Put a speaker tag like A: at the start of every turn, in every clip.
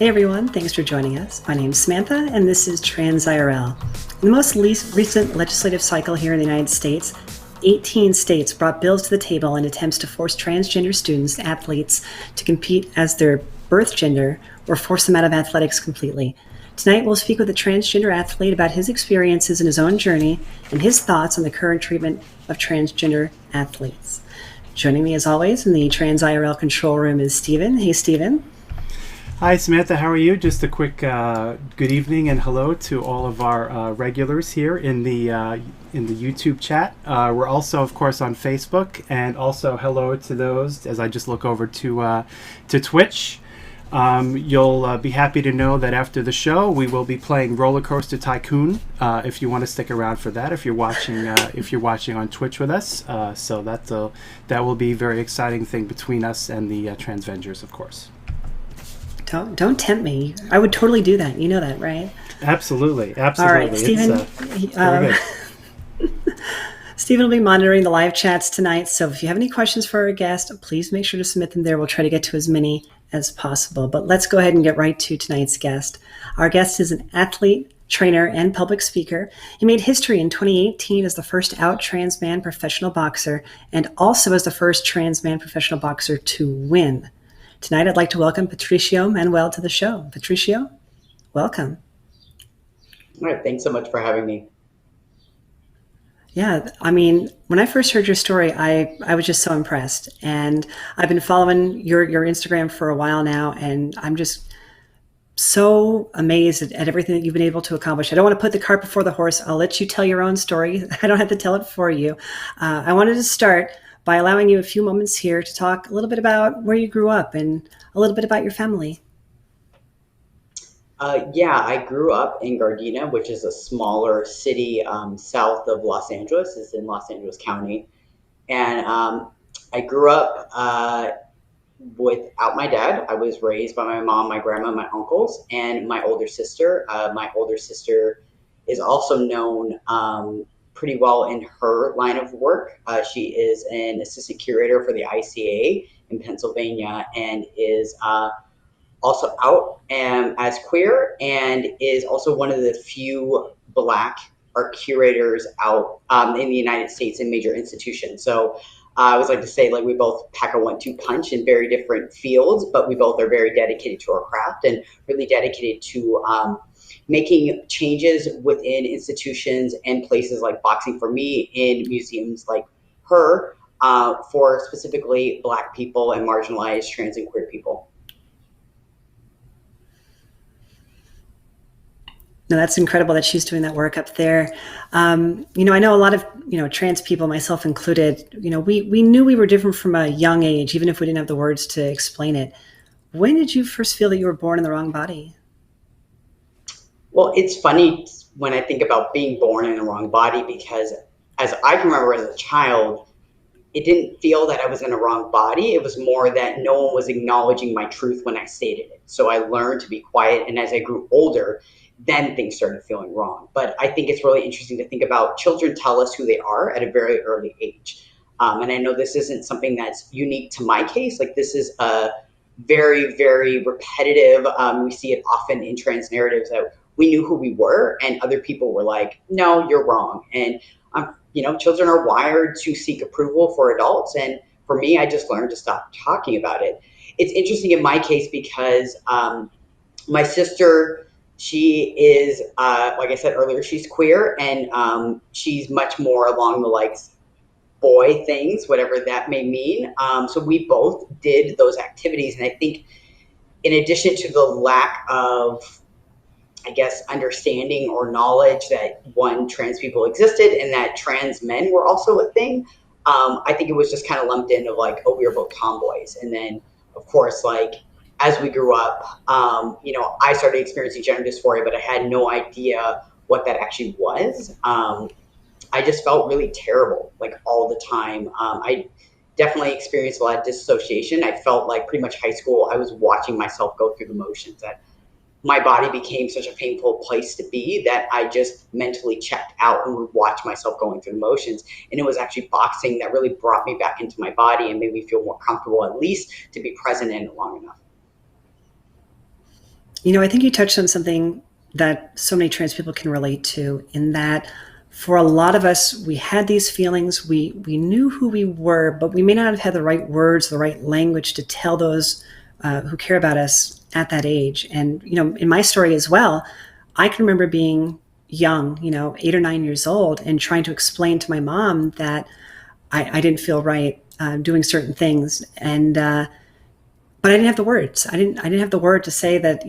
A: Hey everyone, thanks for joining us. My name's Samantha, and this is transirl. In the most recent legislative cycle here in the United States, 18 states brought bills to the table in attempts to force transgender students, athletes, to compete as their birth gender or force them out of athletics completely. Tonight, we'll speak with a transgender athlete about his experiences in his own journey and his thoughts on the current treatment of transgender athletes. Joining me, as always, in the transirl control room is Stephen. Hey, Stephen.
B: Hi, Samantha. How are you? Just a quick good evening and hello to all of our regulars here in the YouTube chat. We're also, of course, on Facebook, and also hello to those as I just look over to Twitch. You'll be happy to know that after the show, we will be playing Roller Coaster Tycoon. If you want to stick around for that, if you're watching on Twitch with us, so that will be a very exciting thing between us and the Transvengers, of course.
A: Don't tempt me. I would totally do that. You know that, right?
B: Absolutely.
A: All right, Stephen. Stephen will be monitoring the live chats tonight. So if you have any questions for our guest, please make sure to submit them there. We'll try to get to as many as possible. But let's go ahead and get right to tonight's guest. Our guest is an athlete, trainer, and public speaker. He made history in 2018 as the first out trans man professional boxer and also as the first trans man professional boxer to win. Tonight, I'd like to welcome Patricio Manuel to the show. Patricio, welcome.
C: All right, thanks so much for having me.
A: Yeah, I mean, when I first heard your story, I was just so impressed. And I've been following your Instagram for a while now, and I'm just so amazed at everything that you've been able to accomplish. I don't want to put the cart before the horse. I'll let you tell your own story. I don't have to tell it for you. I wanted to start by allowing you a few moments here to talk a little bit about where you grew up and a little bit about your family.
C: I grew up in Gardena, which is a smaller city south of Los Angeles. It's in Los Angeles County. And I grew up without my dad. I was raised by my mom, my grandma, my uncles, and my older sister. My older sister is also known pretty well in her line of work. She is an assistant curator for the ICA in Pennsylvania and is also out as queer and is also one of the few Black art curators out in the United States in major institutions. So I always like to say, like, we both pack a 1-2 punch in very different fields, but we both are very dedicated to our craft and really dedicated to making changes within institutions and places like boxing for me in museums like her for specifically Black people and marginalized trans and queer people.
A: No, that's incredible that she's doing that work up there. I know a lot of, trans people, myself included, we knew we were different from a young age, even if we didn't have the words to explain it. When did you first feel that you were born in the wrong body?
C: Well, it's funny when I think about being born in the wrong body, because as I can remember as a child, it didn't feel that I was in a wrong body. It was more that no one was acknowledging my truth when I stated it. So I learned to be quiet. And as I grew older, then things started feeling wrong. But I think it's really interesting to think about children tell us who they are at a very early age. And I know this isn't something that's unique to my case. Like, this is a very, very repetitive. We see it often in trans narratives that we knew who we were and other people were like, no, you're wrong. And, children are wired to seek approval for adults. And for me, I just learned to stop talking about it. It's interesting in my case because my sister, she is, like I said earlier, she's queer, and she's much more along the boy things, whatever that may mean. So we both did those activities. And I think in addition to the lack of, understanding or knowledge that trans people existed and that trans men were also a thing, I think it was just kind of lumped in of we were both tomboys. And then, of course, as we grew up, I started experiencing gender dysphoria, but I had no idea what that actually was. I just felt really terrible, all the time. I definitely experienced a lot of dissociation. I felt like pretty much high school, I was watching myself go through the motions, that my body became such a painful place to be that I just mentally checked out and would watch myself going through the motions. And it was actually boxing that really brought me back into my body and made me feel more comfortable, at least to be present in it long enough.
A: I think you touched on something that so many trans people can relate to, in that for a lot of us, we had these feelings, we knew who we were, but we may not have had the right words, the right language to tell those who care about us at that age. And, in my story as well, I can remember being young, 8 or 9 years old, and trying to explain to my mom that I didn't feel right doing certain things. And, but I didn't have the words. I didn't have the word to say that,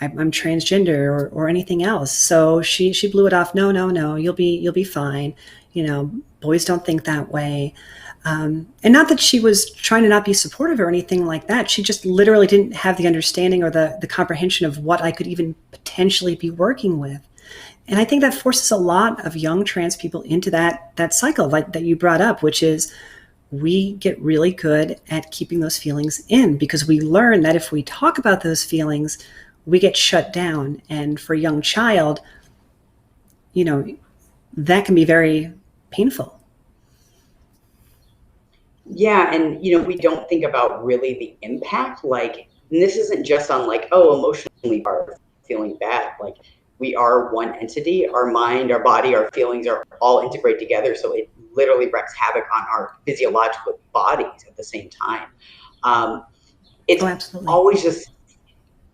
A: I'm transgender or anything else. So she blew it off. No, no, no. You'll be fine. Boys don't think that way. And not that she was trying to not be supportive or anything like that. She just literally didn't have the understanding or the comprehension of what I could even potentially be working with. And I think that forces a lot of young trans people into that cycle like that you brought up, which is we get really good at keeping those feelings in, because we learn that if we talk about those feelings, we get shut down. And for a young child, that can be very painful.
C: Yeah, and we don't think about really the impact. Like, and this isn't just on like, oh, emotionally are feeling bad. Like, we are one entity. Our mind, our body, our feelings are all integrated together. So it literally wreaks havoc on our physiological bodies at the same time. Um, it's
A: Oh, absolutely.
C: always just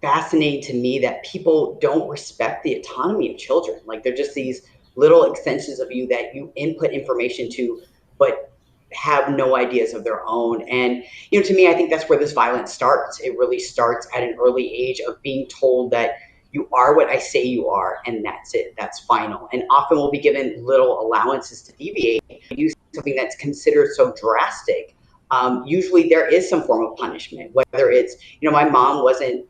C: fascinating to me that people don't respect the autonomy of children. Like, they're just these little extensions of you that you input information to, but have no ideas of their own. And, to me, I think that's where this violence starts. It really starts at an early age of being told that you are what I say you are, and that's it. That's final. And often we'll be given little allowances to deviate, use something that's considered so drastic. Usually there is some form of punishment, whether it's, my mom wasn't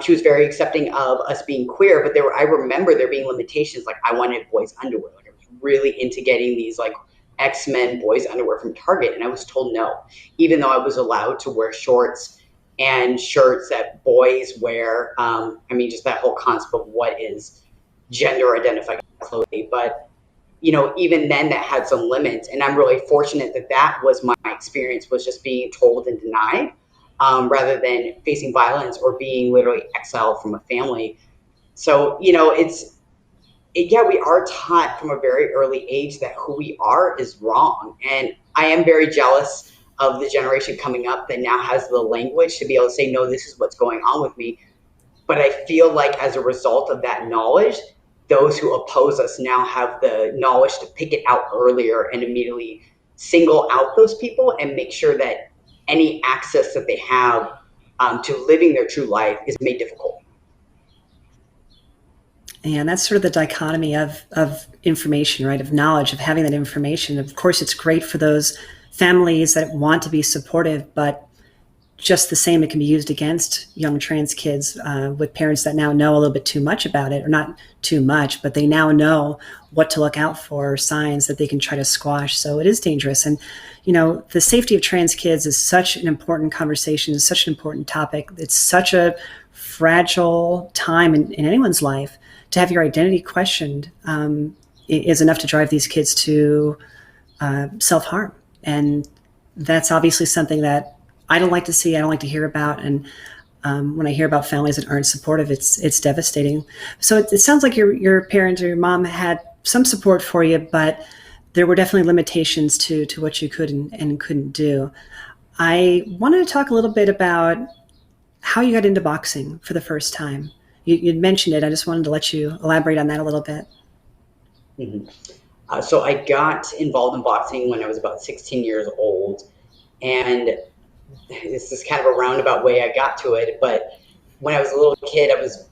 C: she was very accepting of us being queer, but I remember there being limitations. Like, I wanted boys underwear. Like, I was really into getting these like X-Men boys underwear from Target, and I was told no, even though I was allowed to wear shorts and shirts that boys wear. Just that whole concept of what is gender identified clothing. But even then that had some limits. And I'm really fortunate that was my experience, was just being told and denied, rather than facing violence or being literally exiled from a family. So, yeah, we are taught from a very early age that who we are is wrong. And I am very jealous of the generation coming up that now has the language to be able to say, no, this is what's going on with me. But I feel like as a result of that knowledge, those who oppose us now have the knowledge to pick it out earlier and immediately single out those people and make sure that any access that they have to living their true life is made difficult.
A: And that's sort of the dichotomy of information, right? Of knowledge, of having that information. Of course, it's great for those families that want to be supportive, but just the same, it can be used against young trans kids with parents that now know a little bit too much about it, or not too much, but they now know what to look out for, signs that they can try to squash. So it is dangerous. And, the safety of trans kids is such an important conversation, such an important topic. It's such a fragile time in anyone's life. To have your identity questioned is enough to drive these kids to self-harm. And that's obviously something that I don't like to see, I don't like to hear about. And when I hear about families that aren't supportive, it's devastating. So it sounds like your parents or your mom had some support for you, but there were definitely limitations to what you could and couldn't do. I wanted to talk a little bit about how you got into boxing for the first time. You'd mentioned it. I just wanted to let you elaborate on that a little bit.
C: Mm-hmm. So I got involved in boxing when I was about 16 years old. And this is kind of a roundabout way I got to it. But when I was a little kid, I was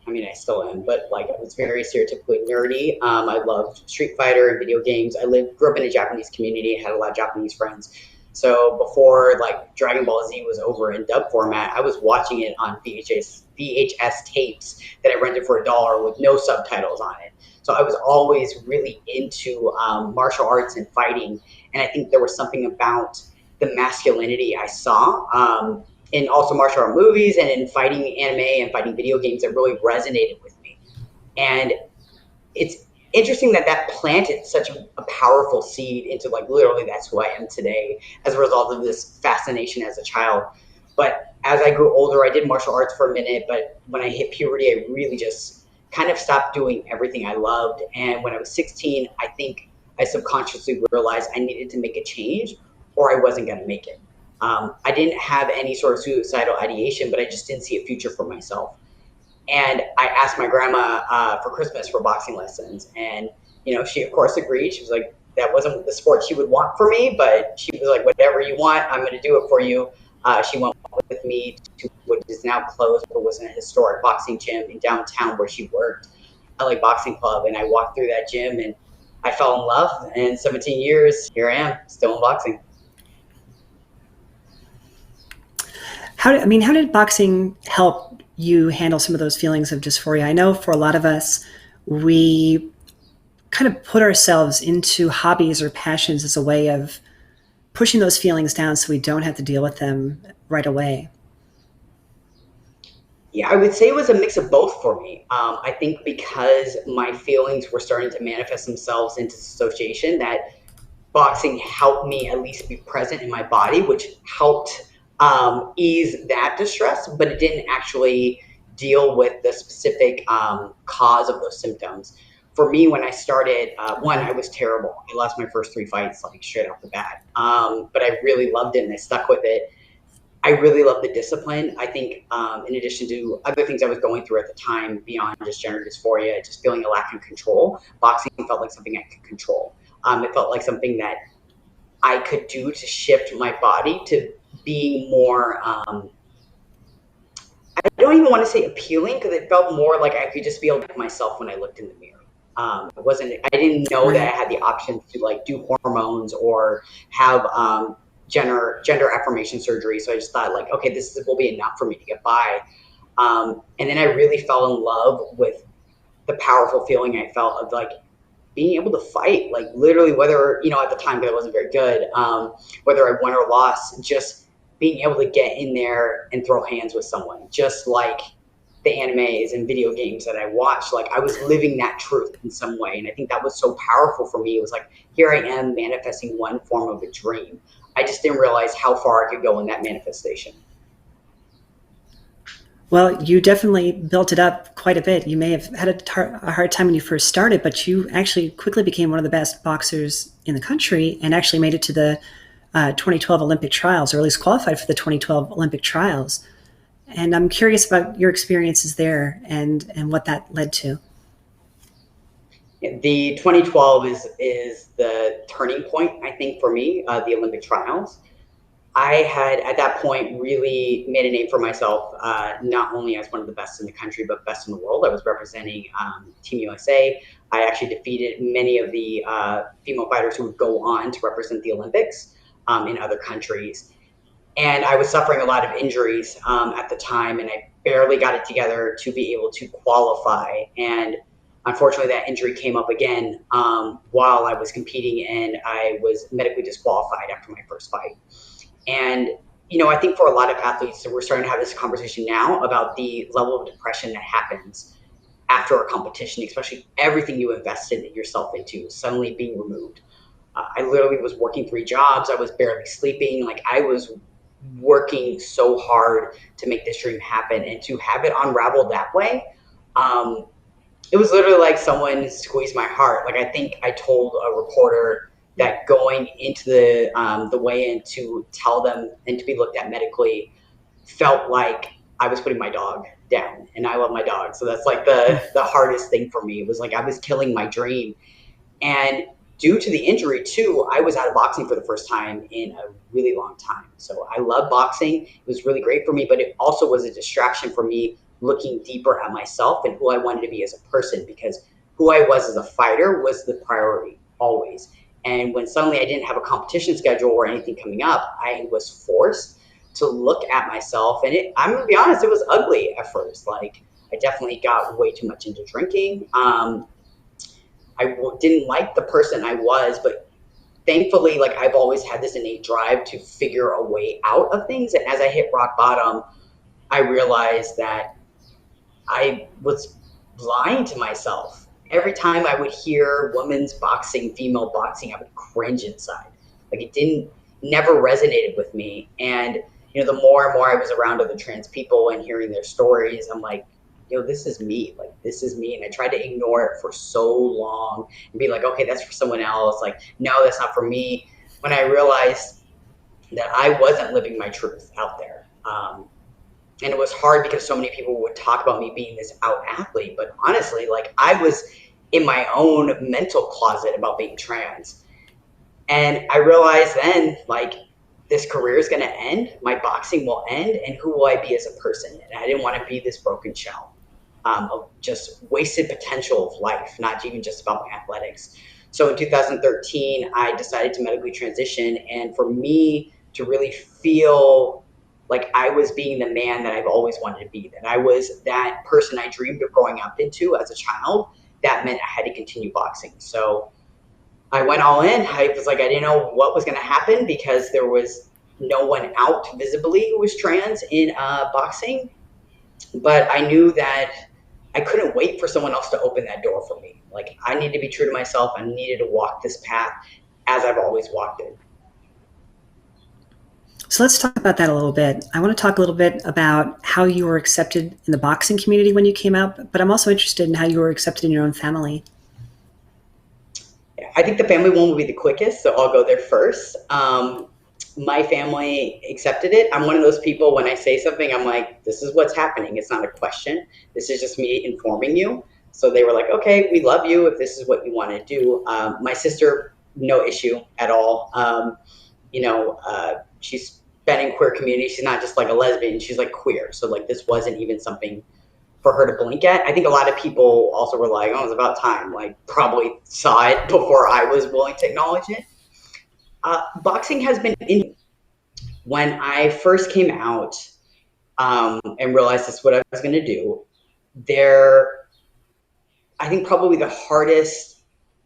C: I still am, but like, I was very stereotypically nerdy. I loved Street Fighter and video games. Grew up in a Japanese community, had a lot of Japanese friends. So before like Dragon Ball Z was over in dub format, I was watching it on VHS tapes that I rented for $1 with no subtitles on it. So I was always really into martial arts and fighting. And I think there was something about the masculinity I saw in also martial art movies and in fighting anime and fighting video games that really resonated with me. And it's interesting that planted such a powerful seed into, like, literally that's who I am today as a result of this fascination as a child. But as I grew older, I did martial arts for a minute, but when I hit puberty, I really just kind of stopped doing everything I loved. And when I was 16, I think I subconsciously realized I needed to make a change or I wasn't going to make it. I didn't have any sort of suicidal ideation, but I just didn't see a future for myself. And I asked my grandma for Christmas for boxing lessons, and she of course agreed. She was like, that wasn't the sport she would want for me, but she was like, whatever you want, I'm going to do it for you. She went with me to what is now closed, but was a historic boxing gym in downtown where she worked, LA Boxing Club, and I walked through that gym and I fell in love. And 17 years, here I am, still in boxing.
A: How did boxing help you handle some of those feelings of dysphoria? I know for a lot of us, we kind of put ourselves into hobbies or passions as a way of pushing those feelings down so we don't have to deal with them right away.
C: Yeah, I would say it was a mix of both for me. I think because my feelings were starting to manifest themselves into dissociation, that boxing helped me at least be present in my body, which helped ease that distress, but it didn't actually deal with the specific cause of those symptoms. For me, when I started, one, I was terrible. I lost my first three fights like straight off the bat, but I really loved it and I stuck with it. I really love the discipline. I think, in addition to other things I was going through at the time, beyond just gender dysphoria, just feeling a lack of control, boxing felt like something I could control. It felt like something that I could do to shift my body to being more, I don't even want to say appealing, because it felt more like I could just feel like myself when I looked in the mirror. I didn't know that
A: Right.
C: I had the option to like do hormones or have gender affirmation surgery. So I just thought like, okay, will be enough for me to get by. And then I really fell in love with the powerful feeling I felt of like being able to fight, like literally, whether, at the time, because I wasn't very good, whether I won or lost, just being able to get in there and throw hands with someone, just like the animes and video games that I watched. Like I was living that truth in some way. And I think that was so powerful for me. It was like, here I am manifesting one form of a dream. I just didn't realize how far I could go in that manifestation.
A: Well, you definitely built it up quite a bit. You may have had a hard time when you first started, but you actually quickly became one of the best boxers in the country and actually made it to the 2012 Olympic trials, or at least qualified for the 2012 Olympic trials. And I'm curious about your experiences there and what that led to.
C: The 2012 is the turning point, I think, for me, the Olympic trials. I had at that point really made a name for myself, not only as one of the best in the country, but best in the world. I was representing Team USA. I actually defeated many of the female fighters who would go on to represent the Olympics in other countries. And I was suffering a lot of injuries at the time, and I barely got it together to be able to qualify. And unfortunately, that injury came up again while I was competing, and I was medically disqualified after my first fight. And, I think for a lot of athletes, we're starting to have this conversation now about the level of depression that happens after a competition, especially everything you invested yourself into suddenly being removed. I literally was working three jobs. I was barely sleeping. Like I was working so hard to make this dream happen, and to have it unravel that way, um, it was literally like someone squeezed my heart. Like I think I told a reporter that going into the weigh-in to tell them and to be looked at medically felt like I was putting my dog down, and I love my dog, so that's like the hardest thing for me. It was like I was killing my dream, and due to the injury too, I was out of boxing for the first time in a really long time. So I love boxing. It was really great for me, but it also was a distraction for me looking deeper at myself and who I wanted to be as a person, because who I was as a fighter was the priority always. And when suddenly I didn't have a competition schedule or anything coming up, I was forced to look at myself. And I'm going to be honest, it was ugly at first. Like I definitely got way too much into drinking. Didn't like the person I was, but thankfully, like I've always had this innate drive to figure a way out of things. And as I hit rock bottom, I realized that I was lying to myself. Every time I would hear women's boxing, female boxing, I would cringe inside. Like it never resonated with me. And the more and more I was around other trans people and hearing their stories, I'm like, this is me. Like, this is me. And I tried to ignore it for so long and be like, okay, that's for someone else. Like, no, that's not for me. When I realized that I wasn't living my truth out there. And it was hard because so many people would talk about me being this out athlete. But honestly, like, I was in my own mental closet about being trans. And I realized then, like, this career is going to end, my boxing will end, and who will I be as a person? And I didn't want to be this broken shell of just wasted potential of life, not even just about my athletics. So in 2013, I decided to medically transition. And for me to really feel like I was being the man that I've always wanted to be, that I was that person I dreamed of growing up into as a child, that meant I had to continue boxing. So I went all in. I was like, I didn't know what was going to happen because there was no one out visibly who was trans in boxing. But I knew that I couldn't wait for someone else to open that door for me. Like, I needed to be true to myself. I needed to walk this path as I've always walked it.
A: So let's talk about that a little bit. I want to talk a little bit about how you were accepted in the boxing community when you came out, but I'm also interested in how you were accepted in your own family.
C: I think the family one will be the quickest, so I'll go there first. My family accepted it. I'm one of those people, when I say something, I'm like, this is what's happening. It's not a question. This is just me informing you. So they were like, okay, we love you if this is what you want to do. My sister, no issue at all. She's been in queer community. She's not just like a lesbian. She's like queer. So like this wasn't even something for her to blink at. I think a lot of people also were like, oh, it's about time. Like, probably saw it before I was willing to acknowledge it. Boxing has been in. When I first came out and realized that's what I was going to do, I think probably the hardest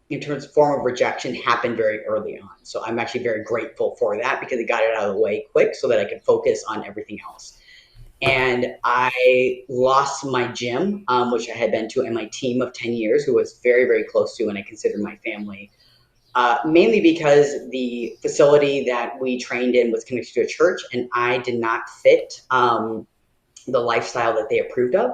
C: in terms of form of rejection happened very early on. So I'm actually very grateful for that because it got it out of the way quick so that I could focus on everything else. And I lost my gym, which I had been to, and my team of 10 years, who was very, very close to, and I considered my family, mainly because the facility that we trained in was connected to a church, and I did not fit the lifestyle that they approved of.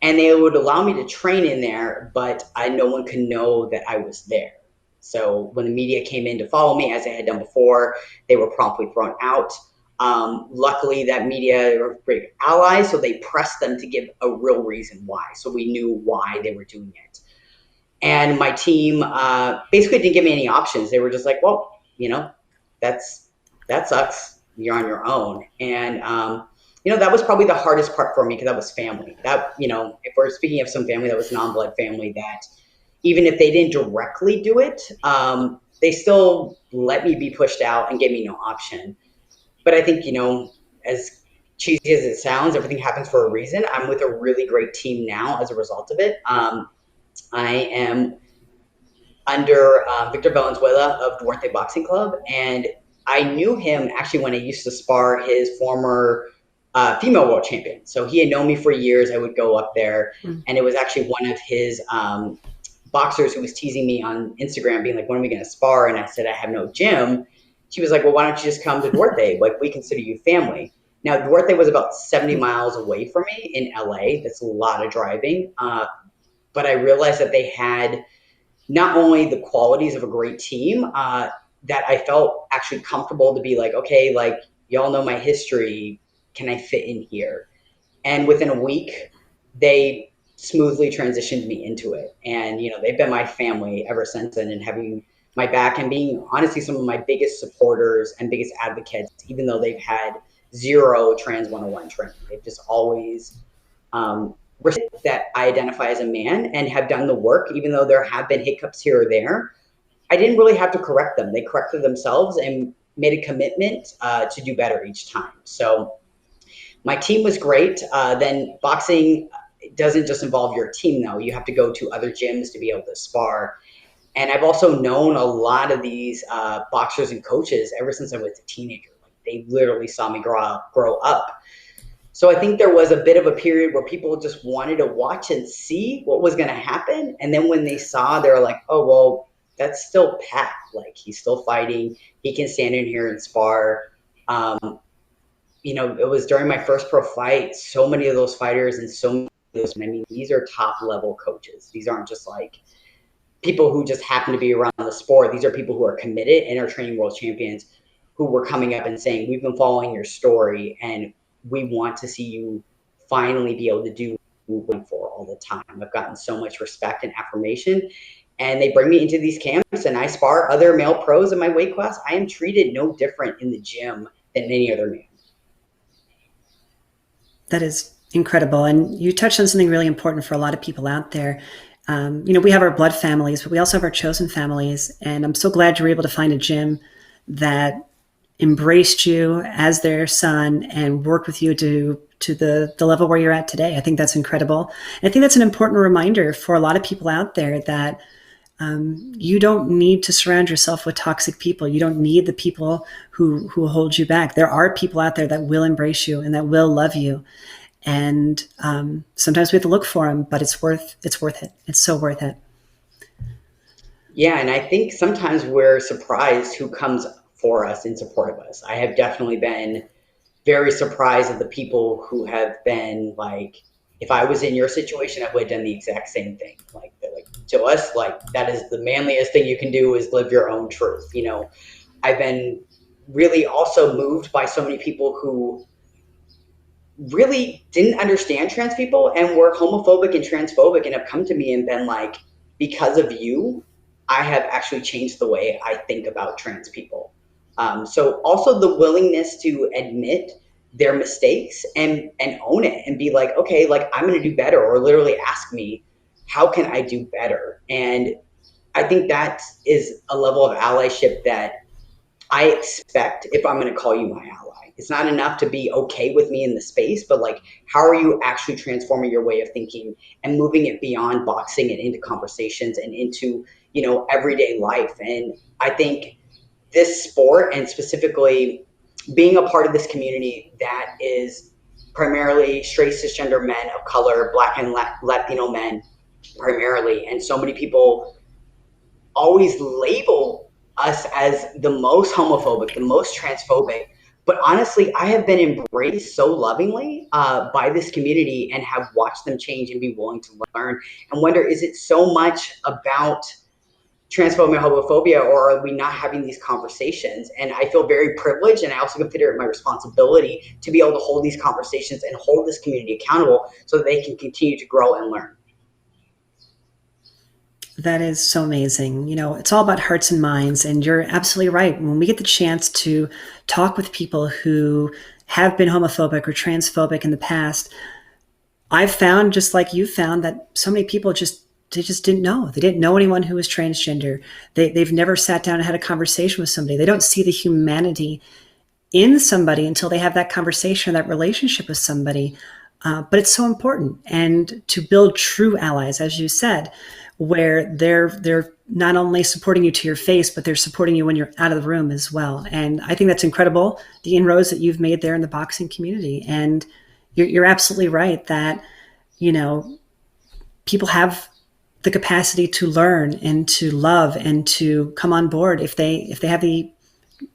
C: And they would allow me to train in there, but no one could know that I was there. So when the media came in to follow me, as I had done before, they were promptly thrown out. Luckily, that media were great allies, so they pressed them to give a real reason why. So we knew why they were doing it. And my team basically didn't give me any options. They were just like, well, that sucks. You're on your own. And that was probably the hardest part for me because that was family. That, if we're speaking of some family that was non-blood family, that even if they didn't directly do it, they still let me be pushed out and gave me no option. But I think, as cheesy as it sounds, everything happens for a reason. I'm with a really great team now as a result of it. I am under Victor Valenzuela of Duarte Boxing Club, and I knew him actually when I used to spar his former female world champion. So he had known me for years. I would go up there, and it was actually one of his boxers who was teasing me on Instagram, being like, when are we going to spar? And I said, I have no gym. She was like, well, why don't you just come to Duarte? Like, we consider you family. Now, Duarte was about 70 miles away from me in LA. That's a lot of driving. But I realized that they had not only the qualities of a great team, that I felt actually comfortable to be like, okay, like, y'all know my history. Can I fit in here? And within a week, they smoothly transitioned me into it. And, they've been my family ever since then, and having my back and being honestly some of my biggest supporters and biggest advocates, even though they've had zero trans 101 training. They've just always that I identify as a man and have done the work, even though there have been hiccups here or there. I didn't really have to correct them. They corrected themselves and made a commitment to do better each time. So my team was great. Then boxing doesn't just involve your team, though. You have to go to other gyms to be able to spar. And I've also known a lot of these boxers and coaches ever since I was a teenager. Like, they literally saw me grow up. So I think there was a bit of a period where people just wanted to watch and see what was going to happen. And then when they saw, they were like, oh, well, that's still Pat. Like, he's still fighting. He can stand in here and spar. it was during my first pro fight. So many of those fighters and so many of those, I mean, these are top level coaches. These aren't just like people who just happen to be around the sport. These are people who are committed and are training world champions who were coming up and saying, we've been following your story and we want to see you finally be able to do what we went for all the time. I've gotten so much respect and affirmation. And they bring me into these camps and I spar other male pros in my weight class. I am treated no different in the gym than any other man.
A: That is incredible. And you touched on something really important for a lot of people out there. We have our blood families, but we also have our chosen families. And I'm so glad you were able to find a gym that embraced you as their son and worked with you to the level where you're at today. I think that's incredible. And I think that's an important reminder for a lot of people out there that you don't need to surround yourself with toxic people. You don't need the people who hold you back. There are people out there that will embrace you and that will love you. And sometimes we have to look for them, but it's worth it. It's so worth it.
C: Yeah, and I think sometimes we're surprised who comes for us in support of us. I have definitely been very surprised at the people who have been like, if I was in your situation, I would have done the exact same thing. Like, they're like, to us, like, that is the manliest thing you can do is live your own truth. I've been really also moved by so many people who really didn't understand trans people and were homophobic and transphobic and have come to me and been like, because of you, I have actually changed the way I think about trans people. So also the willingness to admit their mistakes and own it and be like, okay, like I'm going to do better, or literally ask me, how can I do better? And I think that is a level of allyship that I expect if I'm going to call you my ally. It's not enough to be okay with me in the space, but like, how are you actually transforming your way of thinking and moving it beyond boxing and into conversations and into, everyday life? And I think this sport, and specifically being a part of this community that is primarily straight cisgender men of color, Black and Latino men primarily, and so many people always label us as the most homophobic, the most transphobic. But honestly, I have been embraced so lovingly by this community and have watched them change and be willing to learn and wonder, is it so much about transphobia, homophobia, or are we not having these conversations? And I feel very privileged, and I also consider it my responsibility to be able to hold these conversations and hold this community accountable so that they can continue to grow and learn.
A: That is so amazing. It's all about hearts and minds. And you're absolutely right. When we get the chance to talk with people who have been homophobic or transphobic in the past, I've found, just like you found, that so many people they just didn't know. They didn't know anyone who was transgender. They've never sat down and had a conversation with somebody. They don't see the humanity in somebody until they have that conversation, that relationship with somebody. But it's so important. And to build true allies, as you said, where they're not only supporting you to your face, but they're supporting you when you're out of the room as well. And I think that's incredible, the inroads that you've made there in the boxing community. And you're absolutely right that, people have the capacity to learn and to love and to come on board if they have the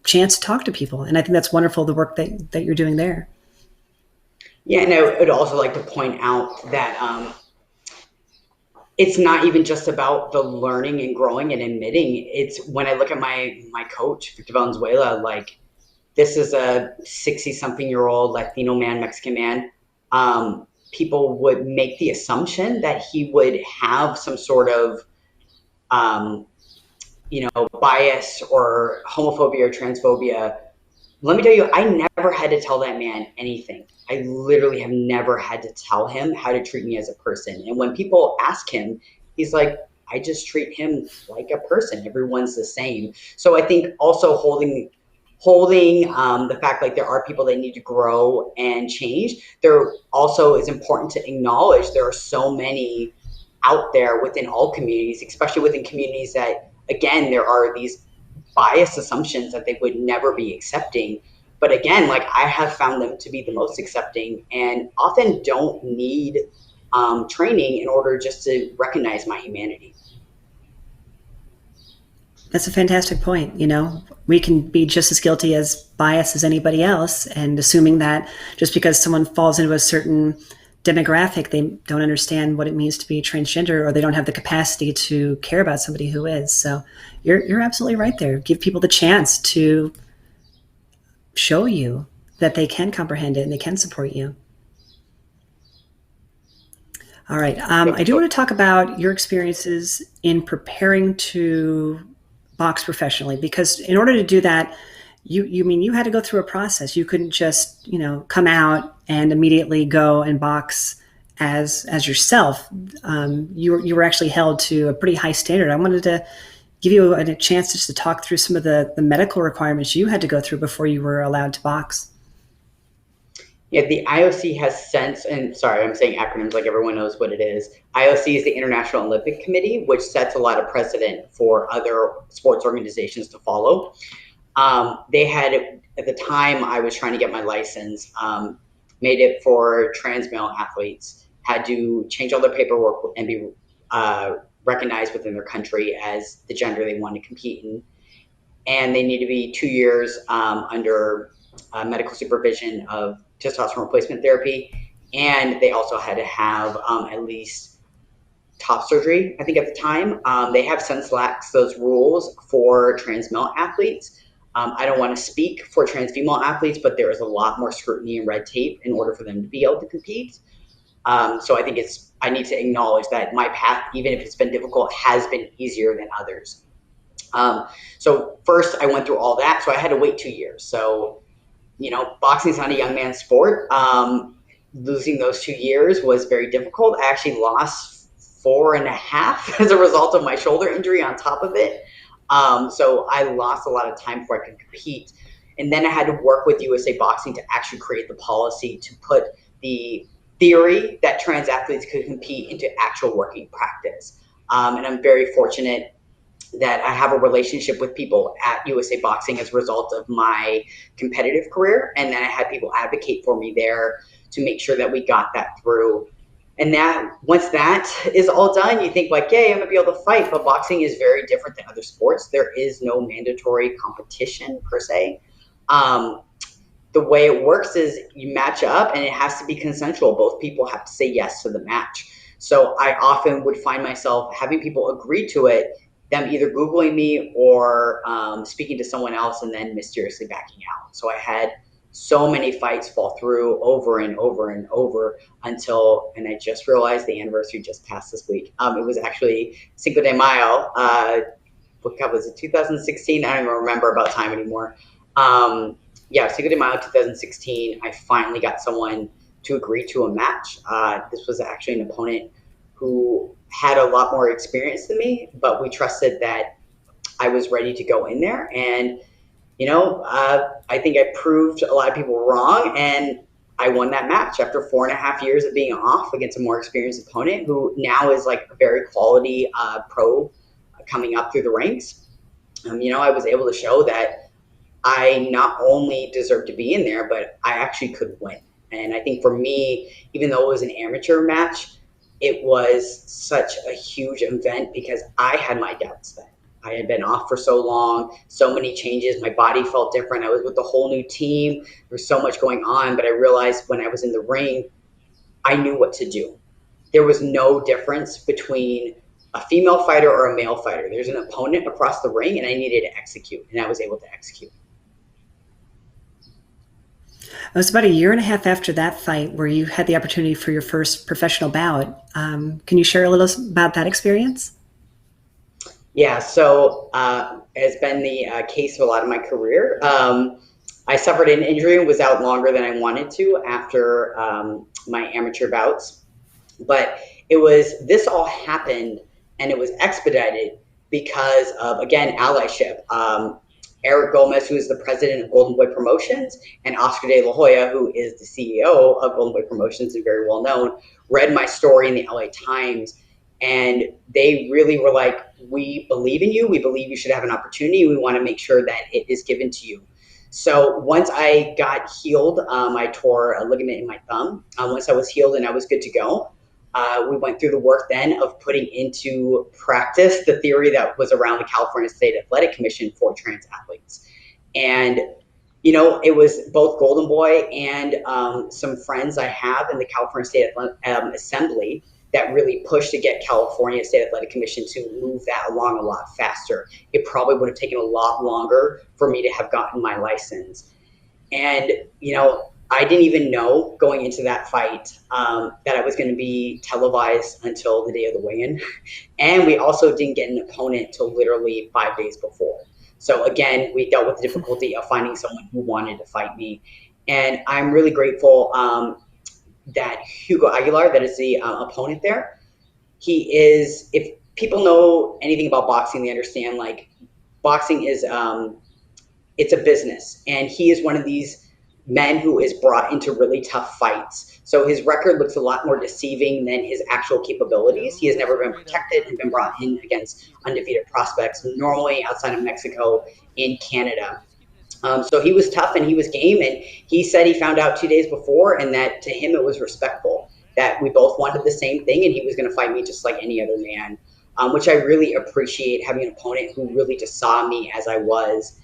A: chance to talk to people. And I think that's wonderful, the work that you're doing there.
C: Yeah, and I would also like to point out that it's not even just about the learning and growing and admitting. It's when I look at my coach, Victor Valenzuela, like, this is a 60-something-year-old Latino man, Mexican man. People would make the assumption that he would have some sort of, bias or homophobia or transphobia. Let me tell you, I never had to tell that man anything. I literally have never had to tell him how to treat me as a person. And when people ask him, he's like, I just treat him like a person. Everyone's the same. So I think also holding the fact, like, there are people that need to grow and change. There also is important to acknowledge there are so many out there within all communities, especially within communities that, again, there are these biased assumptions that they would never be accepting. But again, like, I have found them to be the most accepting and often don't need training in order just to recognize my humanity.
A: That's a fantastic point. We can be just as guilty as bias as anybody else, and assuming that just because someone falls into a certain demographic, they don't understand what it means to be transgender, or they don't have the capacity to care about somebody who is. So you're absolutely right there. Give people the chance to show you that they can comprehend it and they can support you. All right.
C: Yep.
A: I do want to talk about your experiences in preparing to box professionally, because in order to do that, you had to go through a process. You couldn't just come out and immediately go and box as yourself. You were actually held to a pretty high standard. I wanted to give you a chance just to talk through some of the medical requirements you had to go through before you were allowed to box.
C: Yeah, the IOC has since, and sorry, I'm saying acronyms like everyone knows what it is. IOC is the International Olympic Committee, which sets a lot of precedent for other sports organizations to follow. They had, at the time I was trying to get my license, made it for trans male athletes, had to change all their paperwork and be recognized within their country as the gender they want to compete in. And they need to be 2 years under medical supervision of testosterone replacement therapy. And they also had to have at least top surgery, I think at the time. They have since laxed those rules for trans male athletes. I don't want to speak for trans female athletes, but there is a lot more scrutiny and red tape in order for them to be able to compete. So I think I need to acknowledge that my path, even if it's been difficult, has been easier than others. So first I went through all that. So I had to wait 2 years. So, boxing is not a young man's sport. Losing those 2 years was very difficult. I actually lost 4.5 as a result of my shoulder injury on top of it. So I lost a lot of time before I could compete. And then I had to work with USA Boxing to actually create the policy to put the theory that trans athletes could compete into actual working practice. And I'm very fortunate that I have a relationship with people at USA Boxing as a result of my competitive career. And then I had people advocate for me there to make sure that we got that through. And that once that is all done, you think like, yay, I'm gonna be able to fight. But boxing is very different than other sports. There is no mandatory competition per se. The way it works is you match up and it has to be consensual. Both people have to say yes to the match. So I often would find myself having people agree to it, them either Googling me or speaking to someone else and then mysteriously backing out. So I had so many fights fall through over and over and over until, and I just realized the anniversary just passed this week. It was actually Cinco de Mayo. What was it, 2016? I don't even remember about time anymore. Yeah, Cinco de Mayo 2016, I finally got someone to agree to a match. This was actually an opponent who had a lot more experience than me, but we trusted that I was ready to go in there. And, I think I proved a lot of people wrong, and I won that match after 4.5 years of being off against a more experienced opponent who now is like a very quality pro coming up through the ranks. I was able to show that I not only deserved to be in there, but I actually could win. And I think for me, even though it was an amateur match, it was such a huge event because I had my doubts then. I had been off for so long, so many changes. My body felt different. I was with a whole new team. There was so much going on, but I realized when I was in the ring, I knew what to do. There was no difference between a female fighter or a male fighter. There's an opponent across the ring, and I needed to execute, and I was able to execute.
A: It was about 1.5 years after that fight where you had the opportunity for your first professional bout. Can you share a little about that experience?
C: Yeah, so it's been the case for a lot of my career. I suffered an injury and was out longer than I wanted to after my amateur bouts. But this all happened and it was expedited because of, again, allyship. Eric Gomez, who is the president of Golden Boy Promotions, and Oscar De La Hoya, who is the CEO of Golden Boy Promotions and very well known, read my story in the LA Times. And they really were like, we believe in you. We believe you should have an opportunity. We want to make sure that it is given to you. So once I got healed, I tore a ligament in my thumb. Once I was healed and I was good to go, we went through the work then of putting into practice the theory that was around the California State Athletic Commission for trans athletes. And it was both Golden Boy and some friends I have in the California State Assembly that really pushed to get California State Athletic Commission to move that along a lot faster. It probably would have taken a lot longer for me to have gotten my license. And, I didn't even know going into that fight that I was going to be televised until the day of the weigh-in. And we also didn't get an opponent till literally 5 days before. So again, we dealt with the difficulty of finding someone who wanted to fight me. And I'm really grateful that Hugo Aguilar, that is the opponent there, he is, if people know anything about boxing, they understand like boxing is, it's a business. And he is one of these men who is brought into really tough fights. So his record looks a lot more deceiving than his actual capabilities. He has never been protected and been brought in against undefeated prospects, normally outside of Mexico, in Canada. So he was tough and he was game, and he said he found out 2 days before, and that to him it was respectful, that we both wanted the same thing and he was going to fight me just like any other man, which I really appreciate, having an opponent who really just saw me as I was.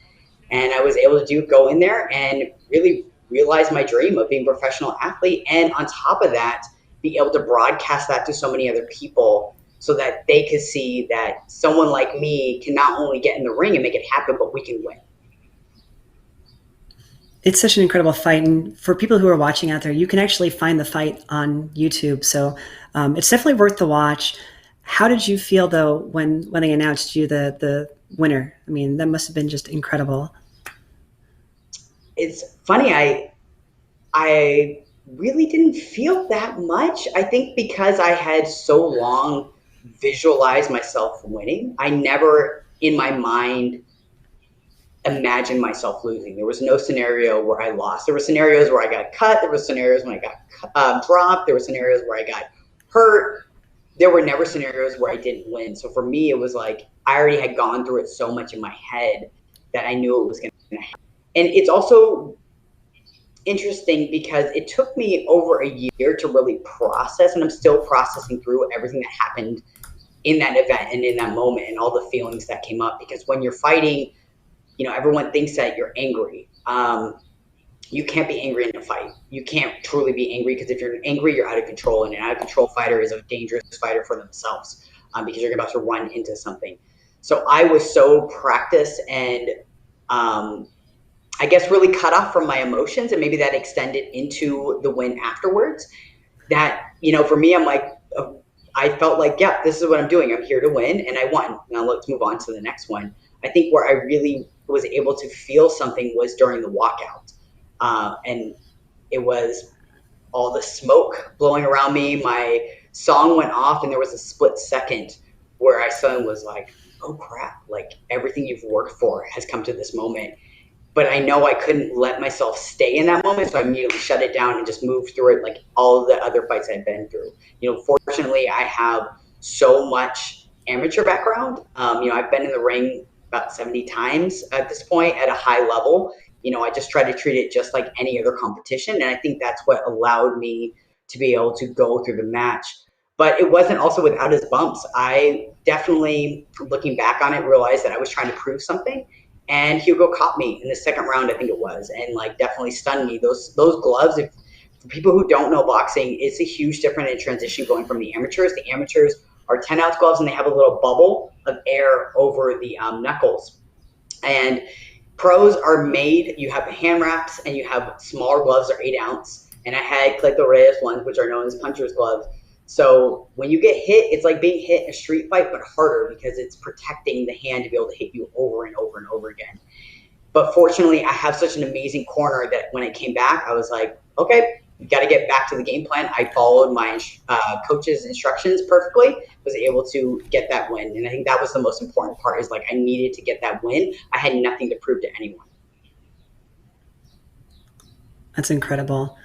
C: And I was able to go in there and really realize my dream of being a professional athlete. And on top of that, be able to broadcast that to so many other people so that they could see that someone like me can not only get in the ring and make it happen, but we can win.
A: It's such an incredible fight. And for people who are watching out there, you can actually find the fight on YouTube. So it's definitely worth the watch. How did you feel, though, when they announced you the winner? I mean, that must have been just incredible.
C: It's funny. I really didn't feel that much. I think because I had so long visualized myself winning, I never in my mind imagined myself losing. There was no scenario where I lost. There were scenarios where I got cut. There were scenarios when I got dropped. There were scenarios where I got hurt. There were never scenarios where I didn't win. So for me, it was like I already had gone through it so much in my head that I knew it was going to happen. And it's also interesting because it took me over a year to really process, and I'm still processing through everything that happened in that event and in that moment and all the feelings that came up. Because when you're fighting, everyone thinks that you're angry. You can't be angry in a fight. You can't truly be angry, because if you're angry, you're out of control. And an out of control fighter is a dangerous fighter for themselves, because you're about to run into something. So I was so practiced and I guess really cut off from my emotions, and maybe that extended into the win afterwards. That, for me, I'm like, I felt like, yeah, this is what I'm doing. I'm here to win, and I won. Now let's move on to the next one. I think where I really was able to feel something was during the walkout. And it was all the smoke blowing around me. My song went off, and there was a split second where I suddenly was like, oh crap, like everything you've worked for has come to this moment. But I know I couldn't let myself stay in that moment, so I immediately shut it down and just moved through it like all of the other fights I've been through. Fortunately, I have so much amateur background. I've been in the ring about 70 times at this point at a high level. I just try to treat it just like any other competition, and I think that's what allowed me to be able to go through the match. But it wasn't also without its bumps. I definitely, looking back on it, realized that I was trying to prove something. And Hugo caught me in the second round, I think it was, and definitely stunned me. Those gloves, for people who don't know boxing, it's a huge difference in transition going from the amateurs. The amateurs are 10-ounce gloves, and they have a little bubble of air over the knuckles. And pros are made, you have hand wraps, and you have smaller gloves, that are 8-ounce. And I had Cleto Reyes ones, which are known as puncher's gloves. So when you get hit, it's like being hit in a street fight, but harder, because it's protecting the hand to be able to hit you over and over and over again. But fortunately, I have such an amazing corner that when I came back, I was like, okay, you got to get back to the game plan. I followed my coach's instructions perfectly, was able to get that win. And I think that was the most important part, is like I needed to get that win. I had nothing to prove to anyone.
A: That's incredible.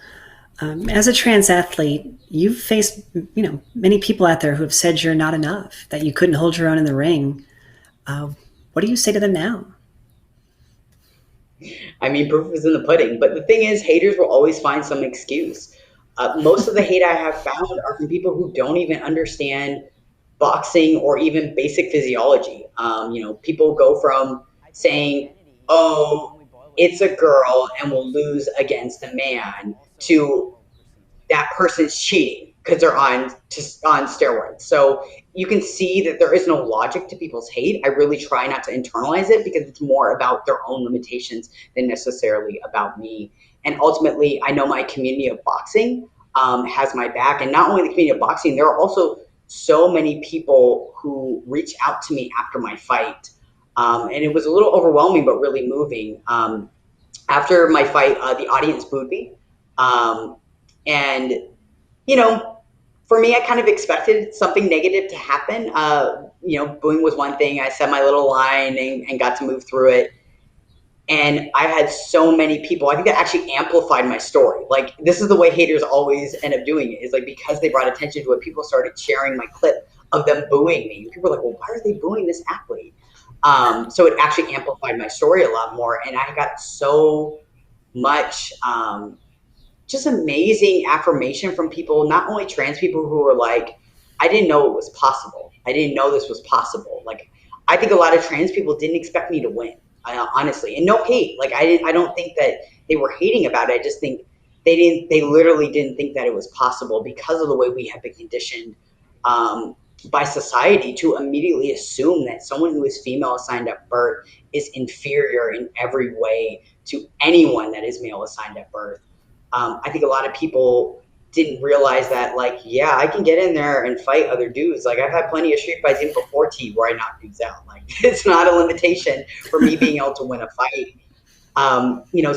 A: As a trans athlete, you've faced, many people out there who have said you're not enough, that you couldn't hold your own in the ring. What do you say to them now?
C: I mean, proof is in the pudding. But the thing is, haters will always find some excuse. Most of the hate I have found are from people who don't even understand boxing or even basic physiology. People go from saying, "Oh, it's a girl and will lose against a man," to that person's cheating because they're on steroids. So you can see that there is no logic to people's hate. I really try not to internalize it because it's more about their own limitations than necessarily about me. And ultimately, I know my community of boxing has my back, and not only the community of boxing, there are also so many people who reach out to me after my fight. And it was a little overwhelming, but really moving. After my fight, the audience booed me. Um, and, you know, for me, I kind of expected something negative to happen. Booing was one thing. I said my little line and got to move through it. And I had so many people. I think that actually amplified my story. Like, this is the way haters always end up doing it. Is like, because they brought attention to it, people started sharing my clip of them booing me. People were like, "Well, why are they booing this athlete?" So it actually amplified my story a lot more, and I got so much just amazing affirmation from people, not only trans people who were like, "I didn't know it was possible. I didn't know this was possible." Like, I think a lot of trans people didn't expect me to win, honestly, and no hate. Like, I don't think that they were hating about it. I just think they literally didn't think that it was possible because of the way we have been conditioned um, by society to immediately assume that someone who is female assigned at birth is inferior in every way to anyone that is male assigned at birth. I think a lot of people didn't realize that, like, yeah, I can get in there and fight other dudes. Like, I've had plenty of street fights even before T where I knock dudes out. Like, it's not a limitation for me being able to win a fight.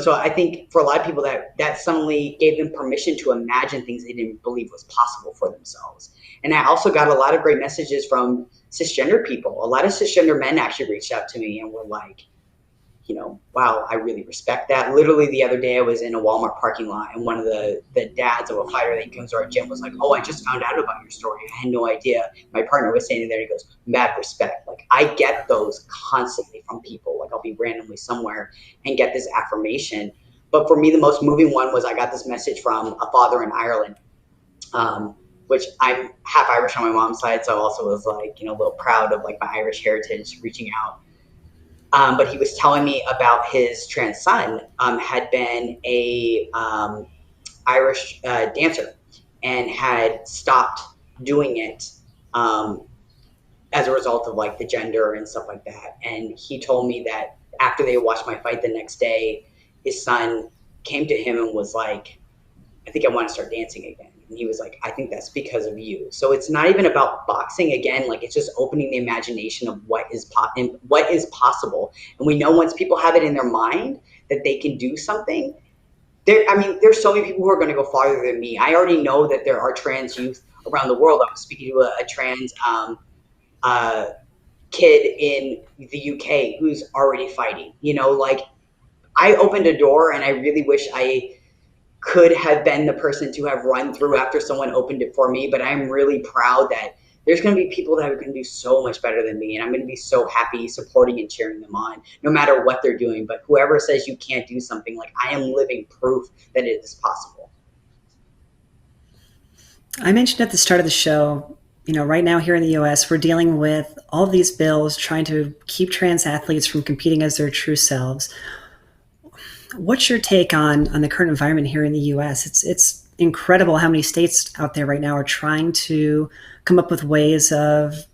C: So I think for a lot of people that suddenly gave them permission to imagine things they didn't believe was possible for themselves. And I also got a lot of great messages from cisgender people. A lot of cisgender men actually reached out to me and were like, wow, I really respect that. Literally the other day I was in a Walmart parking lot and one of the dads of a fighter that comes to our gym was like, "Oh, I just found out about your story. I had no idea." My partner was standing there and he goes, "Mad respect." Like, I get those constantly from people. Like, I'll be randomly somewhere and get this affirmation. But for me, the most moving one was I got this message from a father in Ireland, which I'm half Irish on my mom's side. So I also was like, a little proud of like my Irish heritage reaching out. But he was telling me about his trans son had been a Irish dancer and had stopped doing it um, as a result of like the gender and stuff like that. And he told me that after they watched my fight the next day, his son came to him and was like, "I think I want to start dancing again." And he was like, "I think that's because of you." So it's not even about boxing again. Like, it's just opening the imagination of what is possible. And we know once people have it in their mind that they can do something, there's so many people who are going to go farther than me. I already know that there are trans youth around the world. I was speaking to a trans uh, kid in the UK who's already fighting. Like, I opened a door and I really wish I could have been the person to have run through after someone opened it for me. But I'm really proud that there's going to be people that are going to do so much better than me. And I'm going to be so happy supporting and cheering them on, no matter what they're doing. But whoever says you can't do something, like, I am living proof that it is possible.
A: I mentioned at the start of the show, right now here in the US, we're dealing with all of these bills trying to keep trans athletes from competing as their true selves. What's your take on the current environment here in the US? It's incredible how many states out there right now are trying to come up with ways of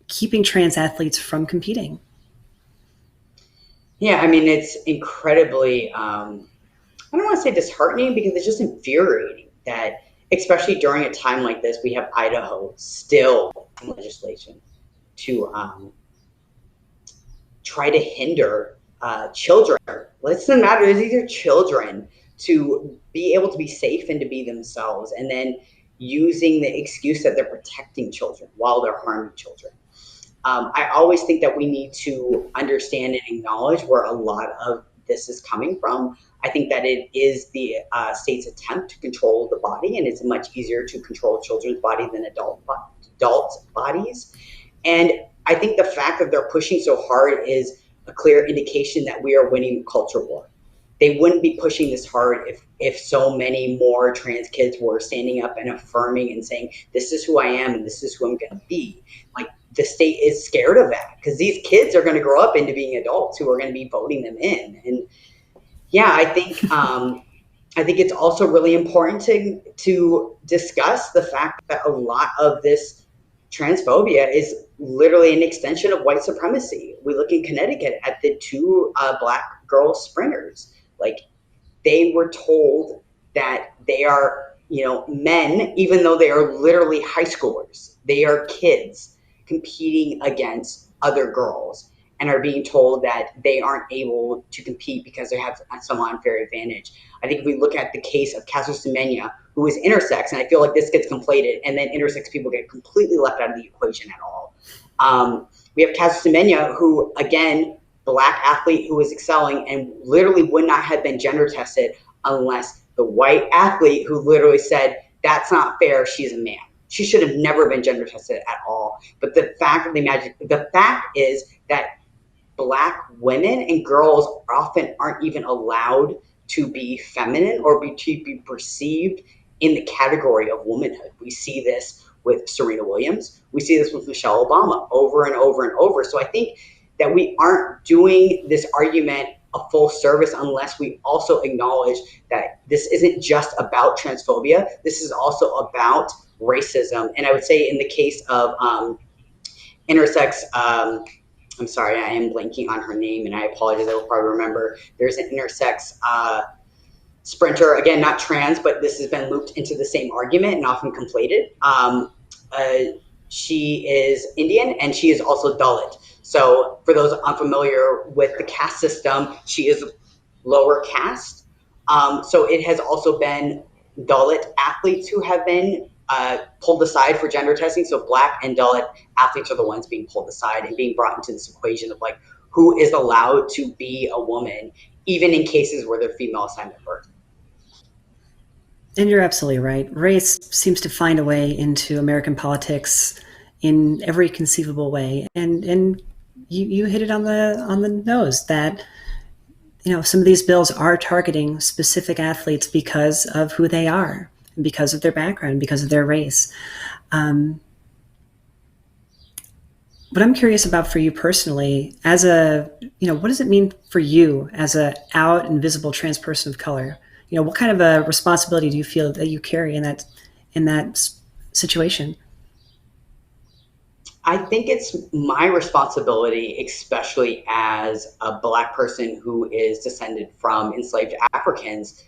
A: keeping trans athletes from competing.
C: Yeah, it's incredibly, I don't want to say disheartening because it's just infuriating that, especially during a time like this, we have Idaho still in legislation to try to hinder children. What's the matter? These are children to be able to be safe and to be themselves, and then using the excuse that they're protecting children while they're harming children. I always think that we need to understand and acknowledge where a lot of this is coming from. I think that it is the state's attempt to control the body, and it's much easier to control children's body than adult bodies. And I think the fact that they're pushing so hard is a clear indication that we are winning the culture war. they wouldn't be pushing this hard if so many more trans kids were standing up and affirming and saying, this is who I am and this is who I'm going to be. Like, the state is scared of that because these kids are going to grow up into being adults who are going to be voting them in. And yeah, I think it's also really important to discuss the fact that a lot of this transphobia is literally an extension of white supremacy. We look in Connecticut at the two black girl sprinters. Like, they were told that they are, men, even though they are literally high schoolers. They are kids competing against other girls and are being told that they aren't able to compete because they have some unfair advantage. I think if we look at the case of Caster Semenya, who is intersex, and I feel like this gets conflated, and then intersex people get completely left out of the equation at all. We have Caster Semenya, who, again, black athlete who was excelling and literally would not have been gender tested unless the white athlete who literally said, that's not fair, she's a man. She should have never been gender tested at all. But the fact is that black women and girls often aren't even allowed to be feminine or to be perceived in the category of womanhood. We see this with Serena Williams. We see this with Michelle Obama over and over and over. So I think that we aren't doing this argument a full service unless we also acknowledge that this isn't just about transphobia. This is also about racism. And I would say in the case of intersex, I'm sorry, I am blanking on her name, and I apologize, I will probably remember. There's an intersex sprinter, again, not trans, but this has been looped into the same argument and often conflated. She is Indian, and she is also Dalit. So for those unfamiliar with the caste system, she is lower caste. So it has also been Dalit athletes who have been pulled aside for gender testing. So black and Dalit athletes are the ones being pulled aside and being brought into this equation of like, who is allowed to be a woman, even in cases where they're female assigned at birth.
A: And you're absolutely right. Race seems to find a way into American politics in every conceivable way. And you hit it on the nose that, some of these bills are targeting specific athletes because of who they are, because of their background, because of their race. What I'm curious about for you personally, as what does it mean for you as a out and visible trans person of color? What kind of a responsibility do you feel that you carry in that situation?
C: I think it's my responsibility, especially as a black person who is descended from enslaved Africans,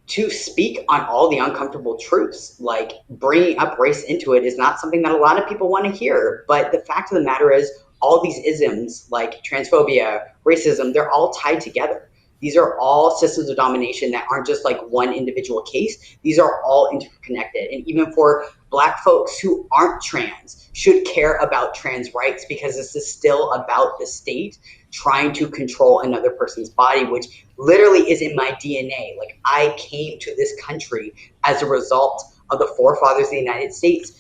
C: to speak on all the uncomfortable truths. Like, bringing up race into it is not something that a lot of people want to hear. But the fact of the matter is, all these isms like transphobia, racism, they're all tied together. These are all systems of domination that aren't just like one individual case. These are all interconnected. And even for black folks who aren't trans should care about trans rights, because this is still about the state trying to control another person's body, which literally is in my DNA. Like, I came to this country as a result of the forefathers of the United States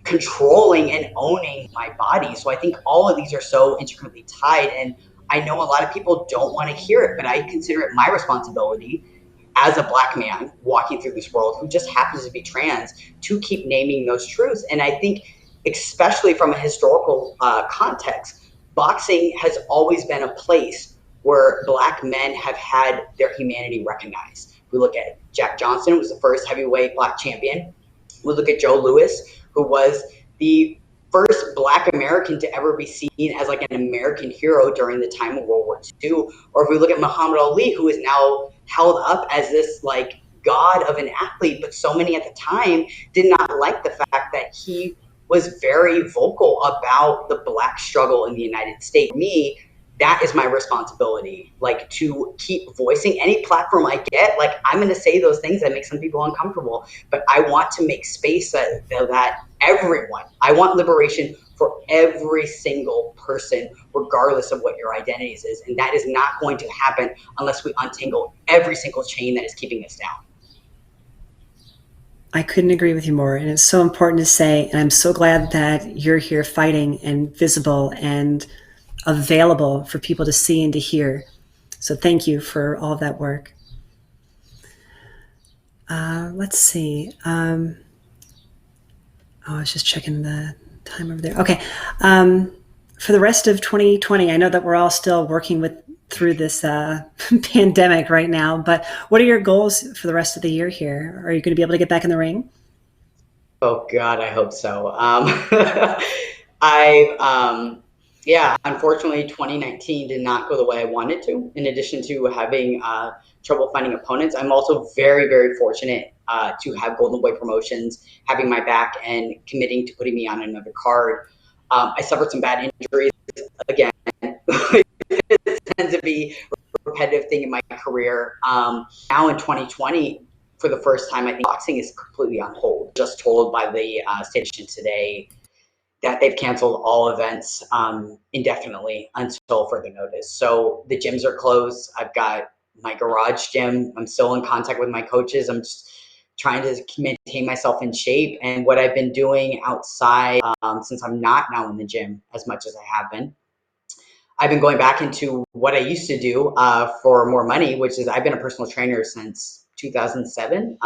C: controlling and owning my body. So I think all of these are so intricately tied. And I know a lot of people don't want to hear it, but I consider it my responsibility as a black man walking through this world who just happens to be trans to keep naming those truths. And I think, especially from a historical context, boxing has always been a place where black men have had their humanity recognized. We look at Jack Johnson, who was the first heavyweight black champion. We look at Joe Louis, who was the first black American to ever be seen as like an American hero during the time of World War II. Or if we look at Muhammad Ali, who is now held up as this like god of an athlete, but so many at the time did not like the fact that he was very vocal about the black struggle in the United States. For me, that is my responsibility, like, to keep voicing any platform I get. Like, I'm going to say those things that make some people uncomfortable, but I want to make space that everyone, I want liberation for every single person, regardless of what your identities is. And that is not going to happen unless we untangle every single chain that is keeping us down.
A: I couldn't agree with you more. And it's so important to say, and I'm so glad that you're here fighting and visible and available for people to see and to hear. So thank you for all of that work. Let's see. I was just checking the time over there. Okay. For the rest of 2020, I know that we're all still working through this pandemic right now, but what are your goals for the rest of the year here? Are you going to be able to get back in the ring?
C: Oh God, I hope so. I yeah, unfortunately, 2019 did not go the way I wanted to. In addition to having trouble finding opponents, I'm also very, very fortunate to have Golden Boy Promotions having my back and committing to putting me on another card. I suffered some bad injuries again. It tends to be a repetitive thing in my career. Now in 2020, for the first time, I think boxing is completely on hold. Just told by the station today that they've canceled all events indefinitely until further notice. So the gyms are closed. I've got my garage gym. I'm still in contact with my coaches. I'm just trying to maintain myself in shape. And what I've been doing outside, since I'm not now in the gym as much as I have been, I've been going back into what I used to do for more money, which is I've been a personal trainer since 2007.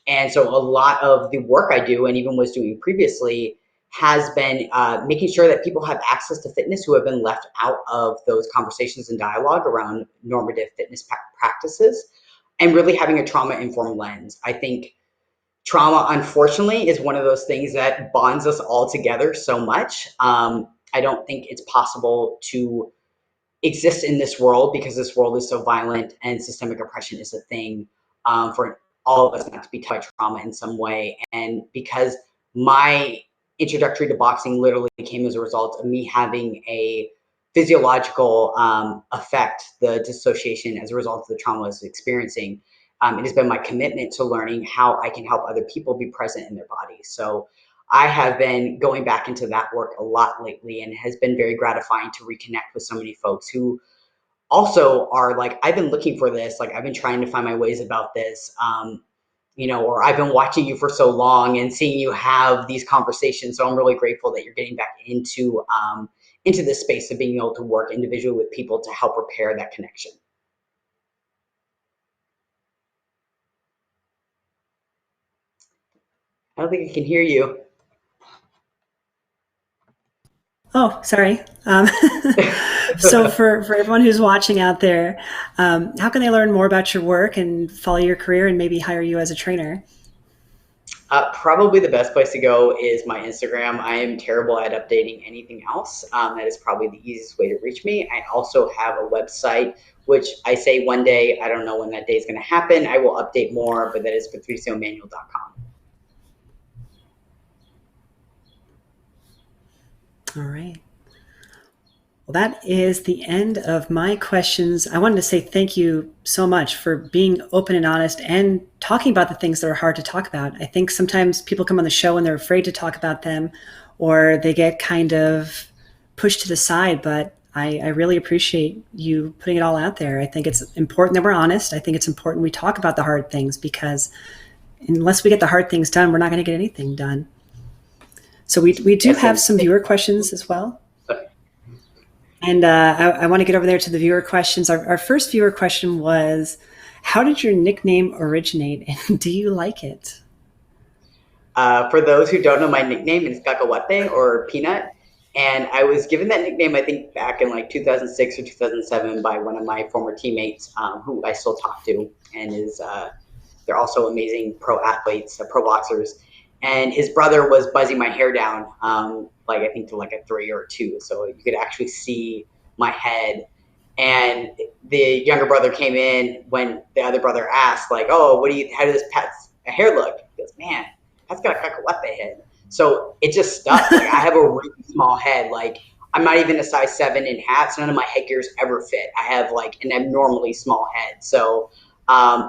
C: And so a lot of the work I do, and even was doing previously, has been making sure that people have access to fitness who have been left out of those conversations and dialogue around normative fitness practices, and really having a trauma-informed lens. I think trauma, unfortunately, is one of those things that bonds us all together so much. I don't think it's possible to exist in this world because this world is so violent and systemic oppression is a thing for all of us not to be touched by trauma in some way. And because my introductory to boxing literally came as a result of me having a physiological effect, the dissociation as a result of the trauma I was experiencing, it has been my commitment to learning how I can help other people be present in their bodies. So I have been going back into that work a lot lately, and it has been very gratifying to reconnect with so many folks who also are like, I've been looking for this, like I've been trying to find my ways about this, or I've been watching you for so long and seeing you have these conversations. So I'm really grateful that you're getting back into this space of being able to work individually with people to help repair that connection. I don't think I can hear you.
A: Oh, sorry. So for everyone who's watching out there, how can they learn more about your work and follow your career and maybe hire you as a trainer?
C: Probably the best place to go is my Instagram. I am terrible at updating anything else. That is probably the easiest way to reach me. I also have a website, which I say one day, I don't know when that day is going to happen. I will update more, but that is patriciomanuel.com.
A: All right. Well, that is the end of my questions. I wanted to say thank you so much for being open and honest and talking about the things that are hard to talk about. I think sometimes people come on the show and they're afraid to talk about them, or they get kind of pushed to the side, but I really appreciate you putting it all out there. I think it's important that we're honest. I think it's important we talk about the hard things, because unless we get the hard things done, we're not going to get anything done. So we do have some viewer questions as well. And I want to get over there to the viewer questions. Our first viewer question was, how did your nickname originate, and do you like it?
C: For those who don't know, my nickname is Cacahuate or Peanut. And I was given that nickname, I think, back in like 2006 or 2007 by one of my former teammates who I still talk to, and they're also amazing pro athletes, pro boxers. And his brother was buzzing my hair down, like I think to like a 3 or a 2. So you could actually see my head. And the younger brother came in when the other brother asked, like, "Oh, how does Pat's hair look?" He goes, "Man, Pat's got a cacahuate head." So it just stuck. Like I have a really small head. Like I'm not even a size 7 in hats. None of my headgears ever fit. I have like an abnormally small head. So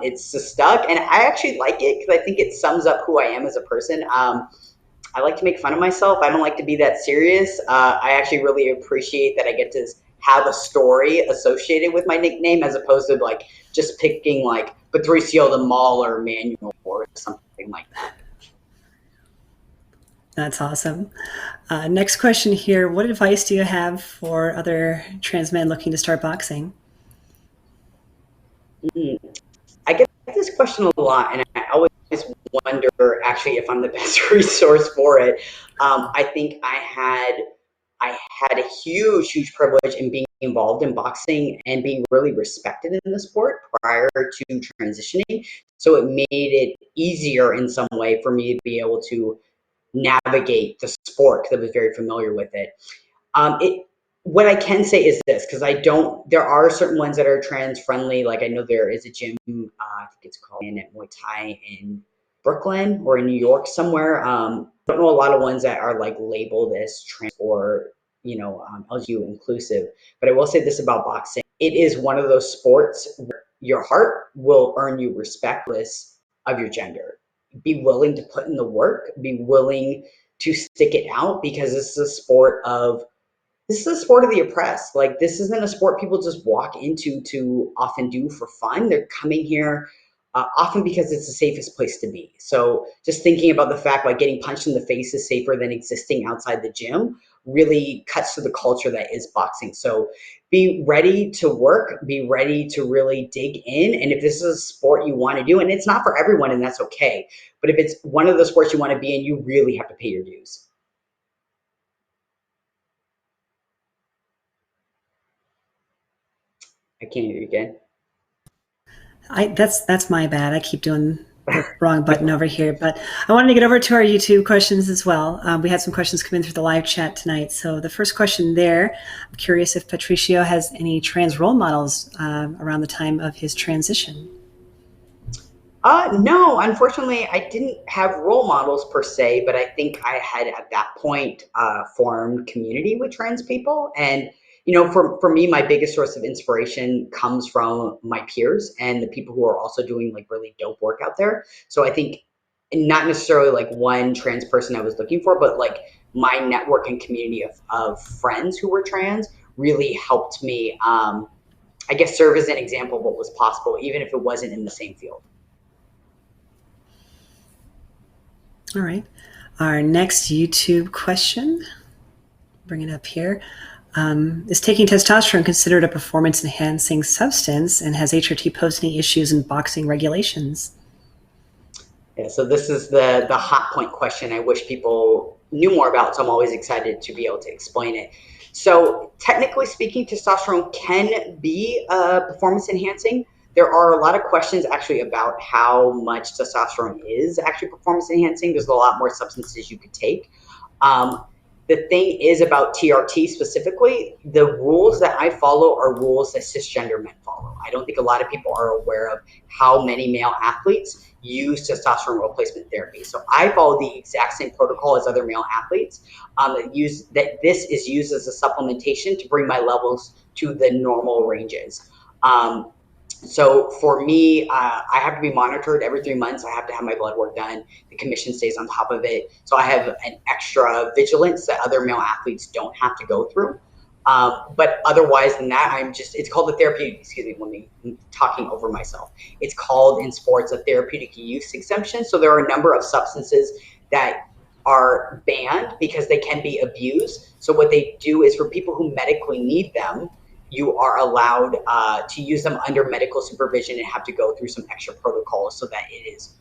C: it's just stuck, and I actually like it because I think it sums up who I am as a person. I like to make fun of myself. I don't like to be that serious. I actually really appreciate that I get to have a story associated with my nickname, as opposed to like just picking like Patricio the Mauler Manuel or something like that.
A: That's awesome. Next question here. What advice do you have for other trans men looking to start boxing?
C: Mm, I get this question a lot, and I always wonder actually if I'm the best resource for it. I think I had a huge privilege in being involved in boxing and being really respected in the sport prior to transitioning. So it made it easier in some way for me to be able to navigate the sport because I was very familiar with it. It what I can say is this, because I don't. There are certain ones that are trans friendly. Like I know there is a gym. I think it's called Planet Muay Thai in Brooklyn or in New York somewhere. I don't know a lot of ones that are like labeled as trans or LGBTQ inclusive. But I will say this about boxing: it is one of those sports where your heart will earn you respect regardless of your gender. Be willing to put in the work. Be willing to stick it out because this is a sport of the oppressed. Like this isn't a sport people just walk into to often do for fun. They're coming here often because it's the safest place to be. So just thinking about the fact like getting punched in the face is safer than existing outside the gym really cuts to the culture that is boxing. So be ready to work, be ready to really dig in. And if this is a sport you want to do, and it's not for everyone, and that's okay. But if it's one of the sports you want to be in, you really have to pay your dues. I can't hear you again.
A: That's my bad. I keep doing the wrong button over here. But I wanted to get over to our YouTube questions as well. We had some questions come in through the live chat tonight. So the first question there, I'm curious if Patricio has any trans role models around the time of his transition.
C: No, unfortunately, I didn't have role models per se, but I think I had at that point formed community with trans people. And, for me, my biggest source of inspiration comes from my peers and the people who are also doing like really dope work out there. So I think not necessarily like one trans person I was looking for, but like my network and community of friends who were trans really helped me, I guess, serve as an example of what was possible, even if it wasn't in the same field.
A: All right. Our next YouTube question, bring it up here. Is taking testosterone considered a performance enhancing substance, and has HRT posed any issues in boxing regulations?
C: Yeah, so this is the hot point question I wish people knew more about. So I'm always excited to be able to explain it. So technically speaking, testosterone can be performance enhancing. There are a lot of questions actually about how much testosterone is actually performance enhancing. There's a lot more substances you could take. Um, the thing is about TRT specifically, the rules that I follow are rules that cisgender men follow. I don't think a lot of people are aware of how many male athletes use testosterone replacement therapy. So I follow the exact same protocol as other male athletes that this is used as a supplementation to bring my levels to the normal ranges. So for me, I have to be monitored every 3 months. I have to have my blood work done. The commission stays on top of it. So I have an extra vigilance that other male athletes don't have to go through. But otherwise than that, it's called the therapeutic, excuse me, I'm talking over myself. It's called in sports a therapeutic use exemption. So there are a number of substances that are banned because they can be abused. So what they do is for people who medically need them, you are allowed to use them under medical supervision and have to go through some extra protocols so that it is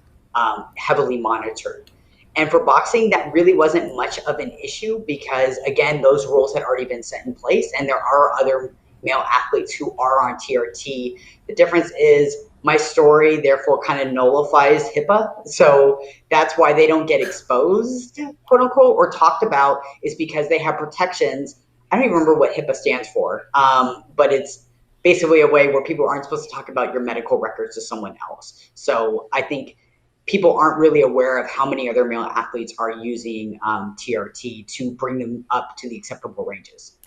C: heavily monitored. And for boxing, that really wasn't much of an issue because, again, those rules had already been set in place, and there are other male athletes who are on TRT. The difference is my story, therefore, kind of nullifies HIPAA. So that's why they don't get exposed, quote unquote, or talked about, is because they have protections. I don't even remember what HIPAA stands for, but it's basically a way where people aren't supposed to talk about your medical records to someone else. So I think people aren't really aware of how many other male athletes are using TRT to bring them up to the acceptable ranges.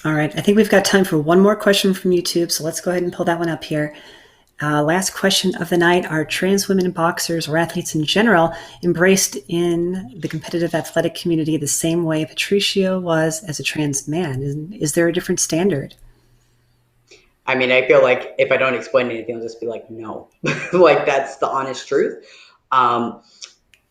A: All right. I think we've got time for one more question from YouTube, so let's go ahead and pull that one up here. Last question of the night. Are trans women boxers or athletes in general embraced in the competitive athletic community the same way Patricio was as a trans man? Is there a different standard?
C: I mean, I feel like if I don't explain anything, I'll just be like, no. Like, that's the honest truth. Um,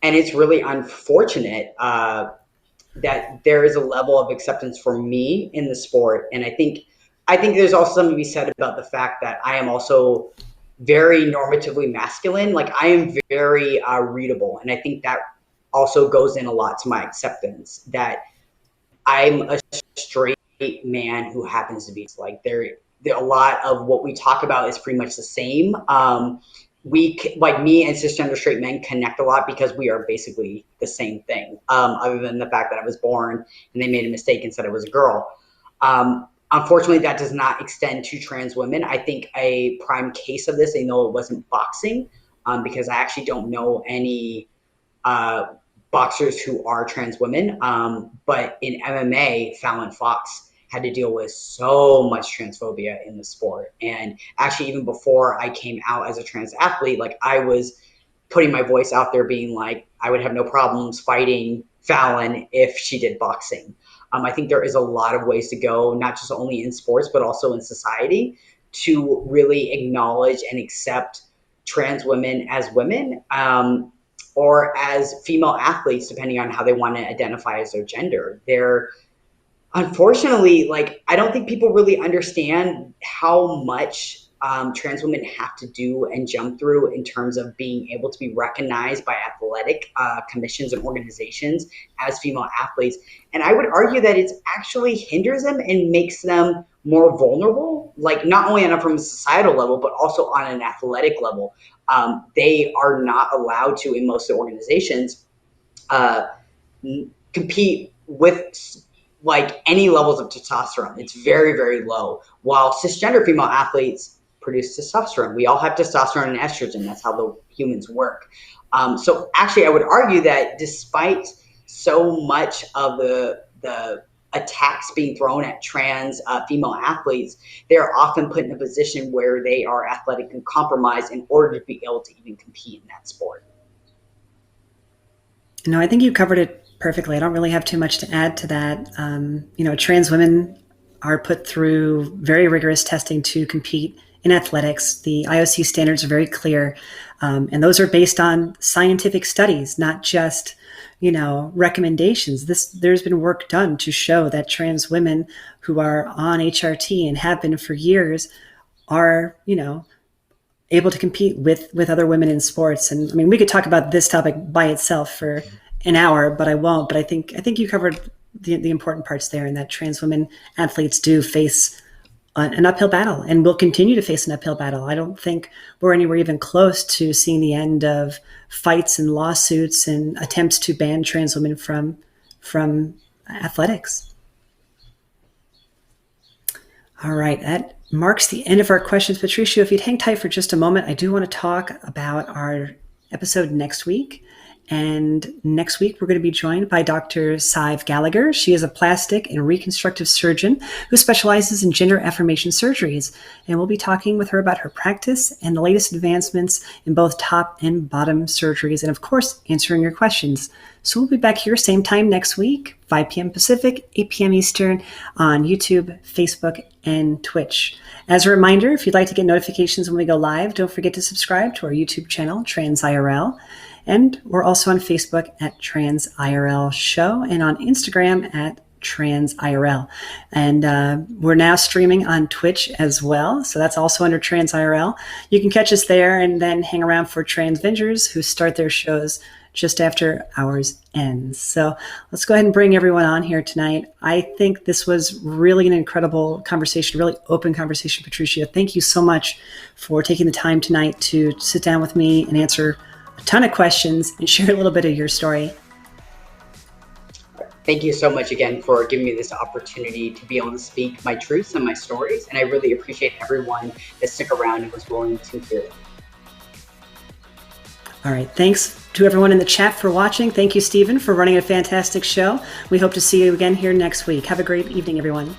C: and it's really unfortunate that there is a level of acceptance for me in the sport. And I think I think there's also something to be said about the fact that I am also very normatively masculine. Like I am very readable, and I think that also goes in a lot to my acceptance that I'm a straight man who happens to be like there. A lot of what we talk about is pretty much the same. Like me and cisgender straight men connect a lot because we are basically the same thing. Other than the fact that I was born and they made a mistake and said I was a girl. Unfortunately, that does not extend to trans women. I think a prime case of this, I know it wasn't boxing, because I actually don't know any boxers who are trans women. But in MMA, Fallon Fox had to deal with so much transphobia in the sport. And actually, even before I came out as a trans athlete, like I was putting my voice out there being like, I would have no problems fighting Fallon if she did boxing. I think there is a lot of ways to go, not just only in sports, but also in society, to really acknowledge and accept trans women as women, or as female athletes, depending on how they want to identify as their gender. They're unfortunately, like, I don't think people really understand how much trans women have to do and jump through in terms of being able to be recognized by athletic commissions and organizations as female athletes. And I would argue that it actually hinders them and makes them more vulnerable, like not only from a societal level, but also on an athletic level. They are not allowed to, in most organizations, compete with like any levels of testosterone. It's very, very low. While cisgender female athletes produce testosterone. We all have testosterone and estrogen. That's how the humans work. So actually, I would argue that despite so much of the attacks being thrown at trans female athletes, they're often put in a position where they are athletically compromised in order to be able to even compete in that sport.
A: No, I think you covered it perfectly. I don't really have too much to add to that. Trans women are put through very rigorous testing to compete in athletics. The IOC standards are very clear, and those are based on scientific studies, not just recommendations. There's been work done to show that trans women who are on HRT and have been for years are able to compete with other women in sports. And I mean, we could talk about this topic by itself for an hour, but I won't. But I think you covered the important parts there, and that trans women athletes do face an uphill battle and will continue to face an uphill battle. I don't think we're anywhere even close to seeing the end of fights and lawsuits and attempts to ban trans women from athletics. All right, that marks the end of our questions. Patricio, if you'd hang tight for just a moment, I do want to talk about our episode next week. And next week, we're going to be joined by Dr. Sive Gallagher. She is a plastic and reconstructive surgeon who specializes in gender affirmation surgeries. And we'll be talking with her about her practice and the latest advancements in both top and bottom surgeries, and of course, answering your questions. So we'll be back here same time next week, 5 p.m. Pacific, 8 p.m. Eastern, on YouTube, Facebook, and Twitch. As a reminder, if you'd like to get notifications when we go live, don't forget to subscribe to our YouTube channel, transirl. And we're also on Facebook at transirl show and on Instagram at transirl. And we're now streaming on Twitch as well. So that's also under transirl. You can catch us there and then hang around for Transvengers who start their shows just after ours ends. So let's go ahead and bring everyone on here tonight. I think this was really an incredible conversation, really open conversation, Patricia. Thank you so much for taking the time tonight to sit down with me and answer a ton of questions and share a little bit of your story.
C: Thank you so much again for giving me this opportunity to be able to speak my truths and my stories. And I really appreciate everyone that stuck around and was willing to hear it.
A: All right. Thanks to everyone in the chat for watching. Thank you, Stephen, for running a fantastic show. We hope to see you again here next week. Have a great evening, everyone.